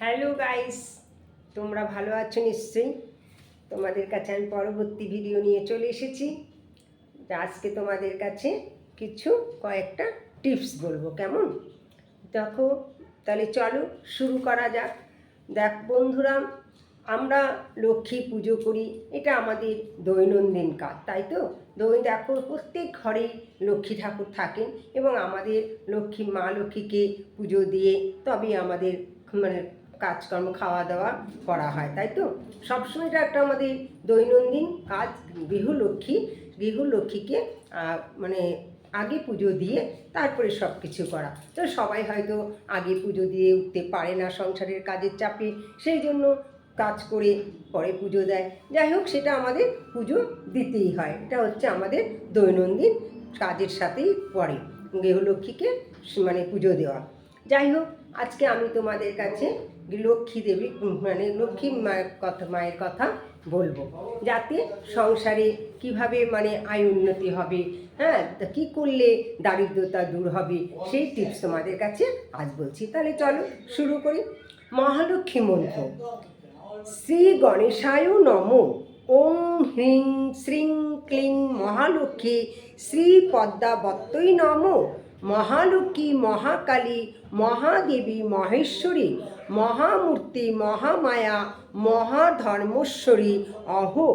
Hello guys, তোমরা ভালো আছো নিশ্চয়ই। তোমাদের কাছে আমি পরবর্তী ভিডিও নিয়ে চলে এসেছি। আজকে তোমাদের কাছে কিছু কয়েকটা টিপস বলবো, কেমন? দেখো, তাহলে চলো শুরু করা যাক। দেখ বন্ধুরা, আমরা লক্ষ্মী পুজো করি, এটা আমাদের দৈনন্দিন কাজ, তাই তো? দেখো, প্রত্যেক ঘরেই লক্ষ্মী ঠাকুর থাকেন এবং আমাদের মা লক্ষ্মীকে পুজো দিয়ে তবে আমাদের মানে কাজকর্ম খাওয়া দাওয়া করা হয়, তাই তো? সবসময় এটা একটা আমাদের দৈনন্দিন কাজ। গৃহলক্ষ্মীকে মানে আগে পুজো দিয়ে তারপরে সব কিছু করা। তো সবাই হয়তো আগে পুজো দিয়ে উঠতে পারে না সংসারের কাজের চাপে, সেই জন্য কাজ করে পরে পুজো দেয়। যাই হোক, সেটা আমাদের পুজো দিতেই হয়, এটা হচ্ছে আমাদের দৈনন্দিন কাজের সাথেই পড়ে গৃহলক্ষ্মীকে মানে পুজো দেওয়া। যাই হোক, আজকে আমি তোমাদের কাছে লক্ষ্মী দেবী মানে লক্ষ্মী মায়ের কথা বলবো, যাতে সংসারে কিভাবে মানে আয় উন্নতি হবে, হ্যাঁ, কী করলে দারিদ্রতা দূর হবে, সেই টিপস তোমাদের কাছে আজ বলছি। তাহলে চলো শুরু করি। মহালক্ষ্মী মন্ত্র। শ্রী গণেশায় নমঃ। ওং হ্রিং শ্রীং ক্লিং মহালক্ষ্মী শ্রী পদ্মাবত্যই নমঃ। মহালক্ষ্মী মহাকালী মহাদেবী মহেশ্বরী মহামূর্তি মহামায়া মহাধর্মেশ্বরী অহো।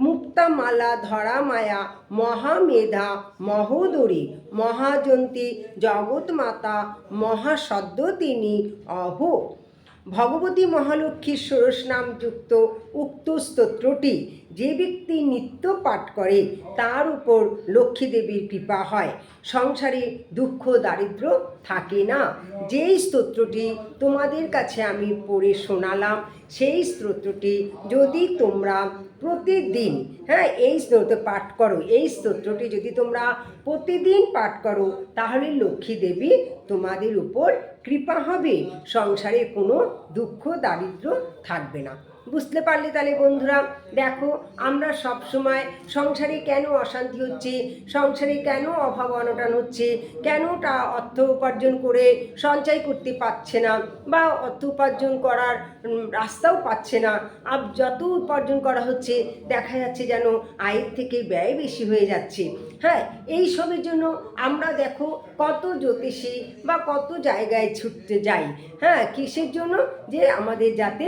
মুক্তামালা ধরা মায়া মহামেধা মহোদরী মহাজন্তী জগৎমাতা মহাসদ্য তিনি অহো। ভগবতী মহালক্ষ্মীর ষোড়শ নামযুক্ত উক্ত স্তোত্রটি যে ব্যক্তি নিত্য পাঠ করে তার উপর লক্ষ্মী দেবীর কৃপা হয়, সংসারে দুঃখ দারিদ্র থাকে না। যেই স্তোত্রটি তোমাদের কাছে আমি পড়ে শোনালাম, সেই স্তোত্রটি যদি তোমরা প্রতিদিন এই স্তোত্র পাঠ করো, এই স্তোত্রটি যদি তোমরা প্রতিদিন পাঠ করো, তাহলে লক্ষ্মী দেবী তোমাদের উপর কৃপা হবে, সংসারে কোনো দুঃখ দারিদ্র থাকবে না। বুঝতে পারলে? তাহলে বন্ধুরা দেখো, আমরা সব সময় সংসারে কেন অশান্তি হচ্ছে, সংসারে কেন অভাব অনটন হচ্ছে, কেন অর্থ উপার্জন করে সঞ্চয় করতে পারছে না বা অর্থ উপার্জন করার রাস্তাও পাচ্ছে না। যত উপার্জন করা হচ্ছে দেখা যাচ্ছে যেন আয়ের থেকে ব্যয় বেশি হয়ে যাচ্ছে। হ্যাঁ, এই সবের জন্য আমরা দেখো কত জ্যোতিষী বা কত জায়গায় ছুটতে যাই। হ্যাঁ, কিসের জন্য? যে আমাদের যাতে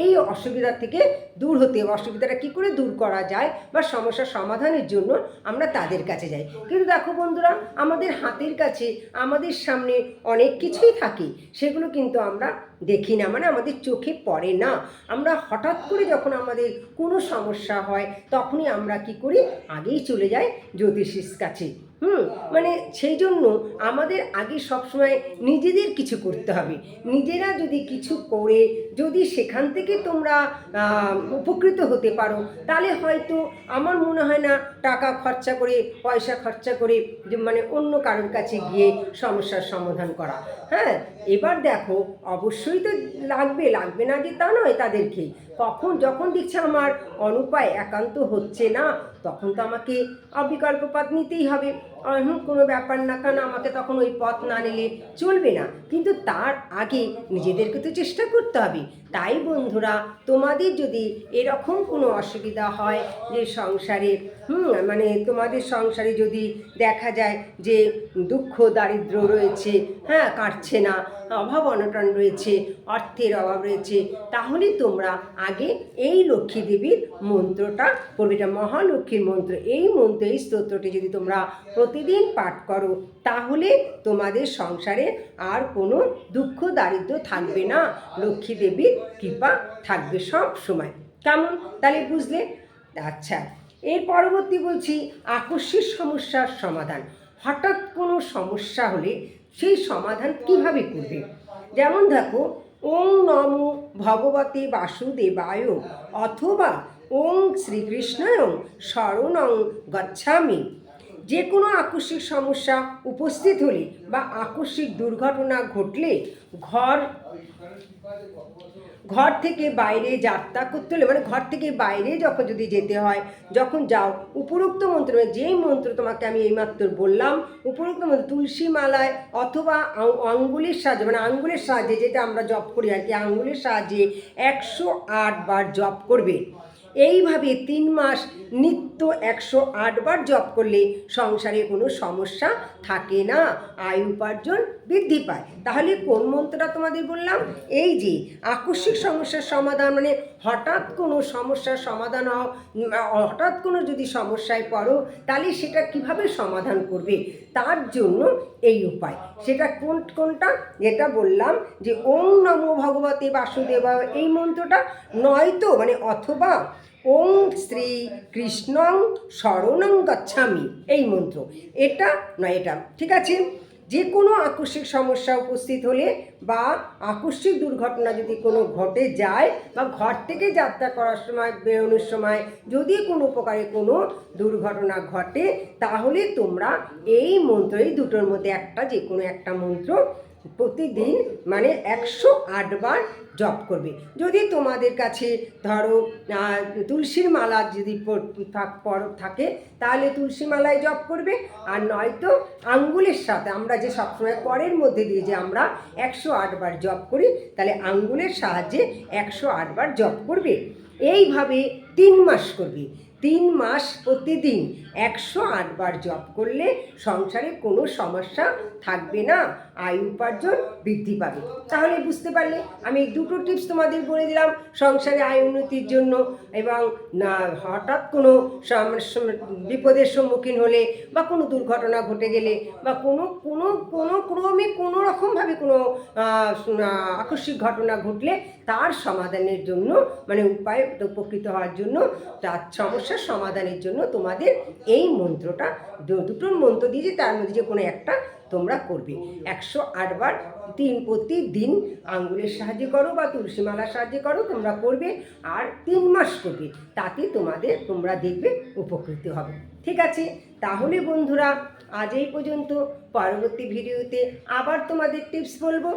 এই অসুবিধা থেকে দূর হতে, অসুবিধাটা কী করে দূর করা যায় বা সমস্যার সমাধানের জন্য আমরা তাদের কাছে যাই। কিন্তু দেখো বন্ধুরা, আমাদের হাতের কাছে আমাদের সামনে অনেক কিছুই থাকে, সেগুলো কিন্তু আমরা দেখি না, মানে আমাদের চোখে পড়ে না। আমরা হঠাৎ করে যখন আমাদের কোনো সমস্যা হয় তখনই আমরা কি করি, আগেই চলে যাই জ্যোতিষীর কাছে। মানে সেই জন্য আমাদের আগে সবসময় নিজেদের কিছু করতে হবে। নিজেরা যদি কিছু করে যদি সেখান থেকে তোমরা উপকৃত হতে পারো, তাহলে হয়তো আমার মনে হয় না টাকা খরচা করে, পয়সা খরচা করে মানে অন্য কারোর কাছে গিয়ে সমস্যার সমাধান করা। হ্যাঁ, এবার দেখো, অবশ্যই তো লাগবে না যে তা নয় তাদেরকে। যখন দেখছে আমার অনুপায় একান্ত হচ্ছে না, তখন তো আমাকে অবিকল্প পথ নিতেই হবে। কোনো ব্যাপার না, কারণ আমাকে তখন ওই পথ না নিলে চলবে না। কিন্তু তার আগে নিজেদেরকে তো চেষ্টা করতে হবে। তাই বন্ধুরা, তোমাদের যদি এরকম কোনো অসুবিধা হয় যে সংসারে মানে তোমাদের সংসারে যদি দেখা যায় যে দুঃখ দারিদ্র রয়েছে, হ্যাঁ, কাটছে না, অভাব অনটন রয়েছে, অর্থের অভাব রয়েছে, তাহলে তোমরা আগে এই লক্ষ্মী দেবীর মন্ত্রটা পড়বে। এটা মহালক্ষ্মীর মন্ত্র। এই স্তোত্রটি যদি তোমরা প্রতিদিন পাঠ করো, তাহলে তোমাদের সংসারে আর কোনো দুঃখ দারিদ্র থাকবে না, লক্ষ্মী দেবীর কৃপা থাকবে সব সময়। কেমন? তাহলে বুঝলে? আচ্ছা, এর পরবর্তী বলছি আকস্মিক সমস্যার সমাধান। হঠাৎ কোনো সমস্যা হলে সেই সমাধান কিভাবে করবে? যেমন দেখো, ওং নমো ভগবতে বাসুদেবায় অথবা ওং শ্রীকৃষ্ণায় শরণং গচ্ছামি। যে কোনো আকস্মিক সমস্যা উপস্থিত হলে বা আকস্মিক দুর্ঘটনা ঘটলে ঘর থেকে বাইরে যাত্রা করতে হলে, মানে ঘর থেকে বাইরে যখন যদি যেতে হয়, যখন যাও, উপরোক্ত মন্ত্র, যেই মন্ত্র তোমাকে আমি এইমাত্র বললাম, উপরোক্ত মন্ত্র তুলসী মালায় অথবা আঙ্গুলের সাহায্যে, মানে আঙ্গুলের সাহায্যে, যেটা আমরা জপ করি আর কি, আঙ্গুলের সাহায্যে 108 বার জপ করবে। এইভাবে 3 মাস নিত্য 108 বার জপ করলে সংসারে কোনো সমস্যা থাকে না, আয় উপার্জন বৃদ্ধি পায়। তাহলে কোন মন্ত্রটা তোমাদের বললাম? এই যে আকস্মিক সমস্যার সমাধান, মানে হঠাৎ কোনো সমস্যার সমাধান, হঠাৎ কোনো যদি সমস্যায় পড়ো তাহলে সেটা কিভাবে সমাধান করবে, তার জন্য এই উপায়। সেটা কোনটা? যেটা বললাম যে ওং নমো ভগবতে বাসুদেবায়, এই মন্ত্রটা, নয়তো মানে অথবা ওং শ্রী কৃষ্ণং শরণং গচ্ছামি, এই মন্ত্র। এটা নয়, এটা ঠিক আছে। যে কোনো আকস্মিক সমস্যা উপস্থিত হলে বা আকস্মিক দুর্ঘটনা যদি কোনো ঘটে যায় বা ঘর থেকে যাত্রা করার সময়, বেরোনোর সময় যদি কোনো প্রকারে কোনো দুর্ঘটনা ঘটে, তাহলে তোমরা এই মন্ত্র, এই দুটোর মধ্যে একটা, যে কোনো একটা মন্ত্র প্রতিদিন মানে 108 বার জপ করবে। যদি তোমাদের কাছে ধরো তুলসীর মালা যদি থাকে তাহলে তুলসী মালায় জপ করবে, আর নয়তো আঙ্গুলের সাথে, আমরা যে সবসময় করের মধ্যে দিয়ে যে আমরা 108 বার জপ করি, তাহলে আঙ্গুলের সাহায্যে 108 বার জপ করবে। এইভাবে 3 মাস করবে। 3 মাস প্রতিদিন 108 বার জপ করলে সংসারে কোনো সমস্যা থাকবে না, আয় উপার্জন বৃদ্ধি পাবে। তাহলে বুঝতে পারলে আমি দুটো টিপস তোমাদের বলে দিলাম সংসারে আয় উন্নতির জন্য, এবং হঠাৎ কোনো বিপদের সম্মুখীন হলে বা কোনো দুর্ঘটনা ঘটে গেলে বা কোনো ক্রমে কোনো রকমভাবে কোনো আকস্মিক ঘটনা ঘটলে তার সমাধানের জন্য, মানে উপায় উপকৃত হওয়ার জন্য, তার সমস্যার সমাধানের জন্য তোমাদের এই মন্ত্রটা, দুটোর মন্ত্র দিয়েছি, তার মধ্যে যে কোনো একটা তোমরা করবে। 108 বার প্রতিদিন আঙ্গুলের সাহায্যে করো বা তুলসী মালার সাহায্যে করো, তোমরা করবে, আর 3 মাস করবে। তাতে তোমরা দেখবে উপকৃত হবে। ঠিক আছে, তাহলে বন্ধুরা আজ এই পর্যন্ত। পরবর্তী ভিডিওতে আবার তোমাদের টিপস বলবো।